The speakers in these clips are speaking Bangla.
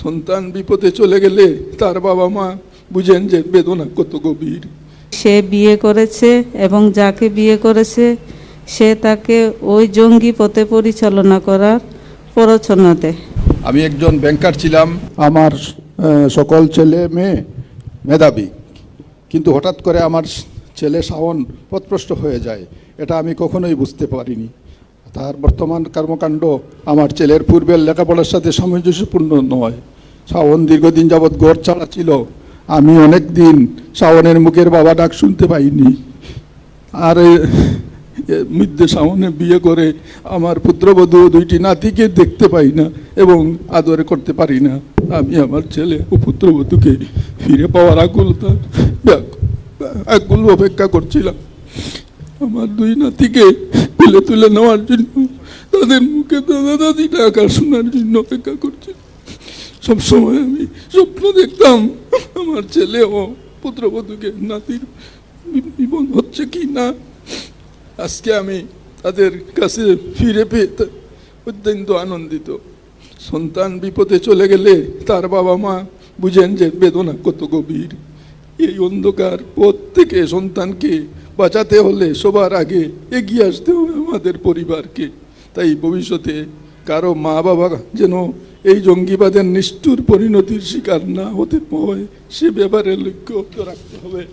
সন্তান বিপদে চলে গেলে তার বাবা মা বুঝেন যে বেদনা কত গভীর। সে বিয়ে করেছে এবং যাকে বিয়ে করেছে সে তাকে ওই জঙ্গি পথে পরিচালনা করার প্ররোচনা দেয়। আমি একজন ব্যাংকার ছিলাম, আমার সকল ছেলে মেয়ে মেধাবী, কিন্তু হঠাৎ করে আমার ছেলে শাওন পথভ্রষ্ট হয়ে যায়। এটা আমি কখনোই বুঝতে পারিনি। তার বর্তমান কর্মকাণ্ড আমার ছেলের পূর্বের লেখাপড়ার সাথে সামঞ্জস্যপূর্ণ নয়। শাওন দীর্ঘদিন যাবৎ ঘর ছাড়া ছিল। আমি অনেক দিন শাওনের মুখের বাবা ডাক শুনতে পাইনি। আর মধ্যে শাওনে বিয়ে করে আমার পুত্রবধূ দুইটি নাতিকে দেখতে পাই না এবং আদরে করতে পারি না। আমি আমার ছেলে ও পুত্রবধূকে ফিরে পাওয়ার আকুল অপেক্ষা করছিলাম। আমার দুই নাতিকে তুলে তুলে নেওয়ার জন্য, তাদের মুখে দাদা দাদি ডাকা শোনার জন্য অপেক্ষা করছি। সবসময় আমি স্বপ্ন দেখতাম আমার ছেলে ও পুত্রবধূকে নাতির বিপদ হচ্ছে কি না। আজকে আমি তাদের কাছে ফিরে পেয়ে অত্যন্ত আনন্দিত। সন্তান বিপদে চলে গেলে তার বাবা মা বুঝেন যে বেদনা কত গভীর। এই অন্ধকার পথ থেকে সন্তানকে বাঁচাতে হলে সবার আগে এগিয়ে আসতে হবে আমাদের পরিবারকে। তাই ভবিষ্যতে কারো মা বাবা যেন এই জঙ্গিবাদের নিষ্ঠুর পরিণতির শিকার না হতে হয়, সে ব্যাপারে লক্ষ্য রাখতে হবে।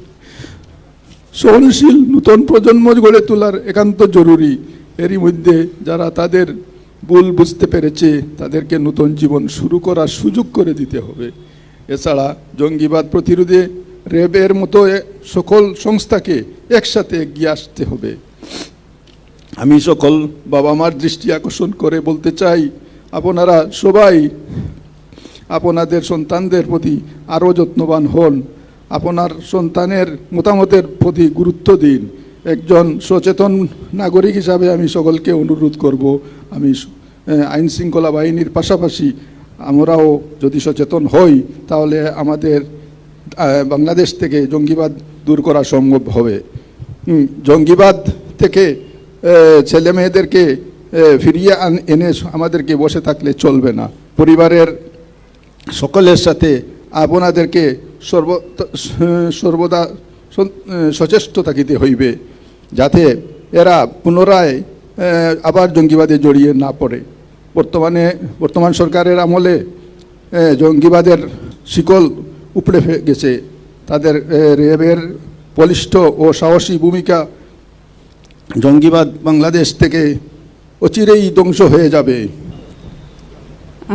সহনশীল নূতন প্রজন্ম গড়ে তোলার একান্ত জরুরি। এরই মধ্যে যারা তাদের ভুল বুঝতে পেরেছে তাদেরকে নতুন জীবন শুরু করার সুযোগ করে দিতে হবে। এছাড়া জঙ্গিবাদ প্রতিরোধে র্যাবের মতো সকল সংস্থাকে একসাথে এগিয়ে আসতে হবে। আমি সকল বাবা মার দৃষ্টি আকর্ষণ করে বলতে চাই, আপনারা সবাই আপনাদের সন্তানদের প্রতি আরও যত্নবান হন। আপনার সন্তানের মতামতের প্রতি গুরুত্ব দিন। একজন সচেতন নাগরিক হিসাবে আমি সকলকে অনুরোধ করব, আমি আইন শৃঙ্খলা বাহিনীর পাশাপাশি আমরাও যদি সচেতন হই তাহলে আমাদের বাংলাদেশ থেকে জঙ্গিবাদ দূর করা সম্ভব হবে। জঙ্গিবাদ থেকে ছেলে মেয়েদেরকে ফিরিয়ে এনে আমাদেরকে বসে থাকলে চলবে না। পরিবারের সকলের সাথে আপনাদেরকে সর্বদা সচেষ্ট থাকিতে হইবে, যাতে পুনরায় আবার জঙ্গিবাদে জড়িয়ে না পড়ে। বর্তমান সরকারের আমলে জঙ্গিবাদের শিকল উপড়ে গেছে। তাদের র্যাবের বলিষ্ঠ ও সাহসী ভূমিকা জঙ্গিবাদ বাংলাদেশ থেকে অচিরেই ধ্বংস হয়ে যাবে।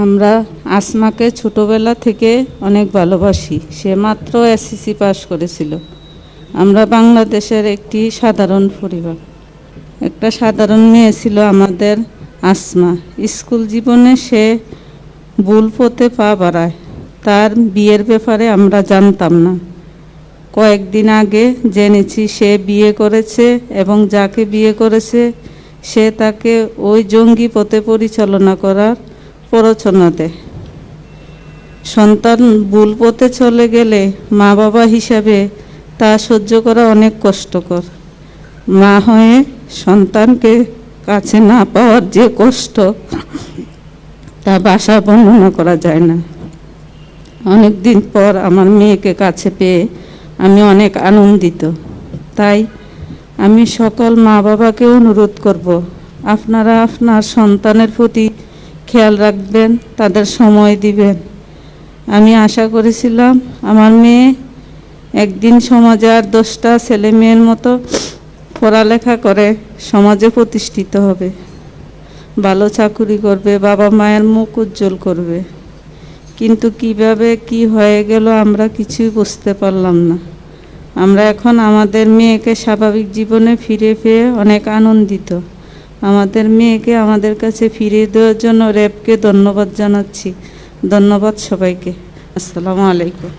আমরা আসমাকে ছোটবেলা থেকে অনেক ভালোবাসি। সে মাত্র এসএসসি পাস করেছিল। আমরা বাংলাদেশের একটি সাধারণ পরিবার, একটা সাধারণ মেয়ে ছিল আমাদের আসমা। স্কুল জীবনে সে ভুল পথে পা বাড়ায়। তার বিয়ের ব্যাপারে আমরা জানতাম না। কয়েকদিন আগে জেনেছি সে বিয়ে করেছে এবং যাকে বিয়ে করেছে সে তাকে ওই জঙ্গি পথে পরিচালনা করার প্ররোচনা দেয়। সন্তান ভুল পথে চলে গেলে মা বাবা হিসাবে তা সহ্য করা অনেক কষ্টকর। মা হয়ে সন্তানকে কাছে না পাওয়ার যে কষ্ট তা ভাষা বর্ণনা করা যায় না। অনেক দিন পর আমার মেয়েকে কাছে পেয়ে আমি অনেক আনন্দিত। তাই আমি সকল মা বাবাকে অনুরোধ করব, আপনারা আপনার সন্তানের প্রতি খেয়াল রাখবেন, তাদের সময় দিবেন। আমি আশা করেছিলাম আমার মেয়ে একদিন সমাজে আর 10টা ছেলে মেয়ের মতো পড়ালেখা করে সমাজে প্রতিষ্ঠিত হবে, ভালো চাকুরি করবে, বাবা মায়ের মুখ উজ্জ্বল করবে। কিন্তু কিভাবে কি হয়ে গেল আমরা কিছুই বুঝতে পারলাম না। আমরা এখন আমাদের মেয়েকে স্বাভাবিক জীবনে ফিরে পেয়ে অনেক আনন্দিত। আমাদের মেয়েকে আমাদের কাছে ফিরিয়ে দেওয়ার জন্য র্যাবকে ধন্যবাদ জানাচ্ছি। ধন্যবাদ সবাইকে। আসসালামু আলাইকুম।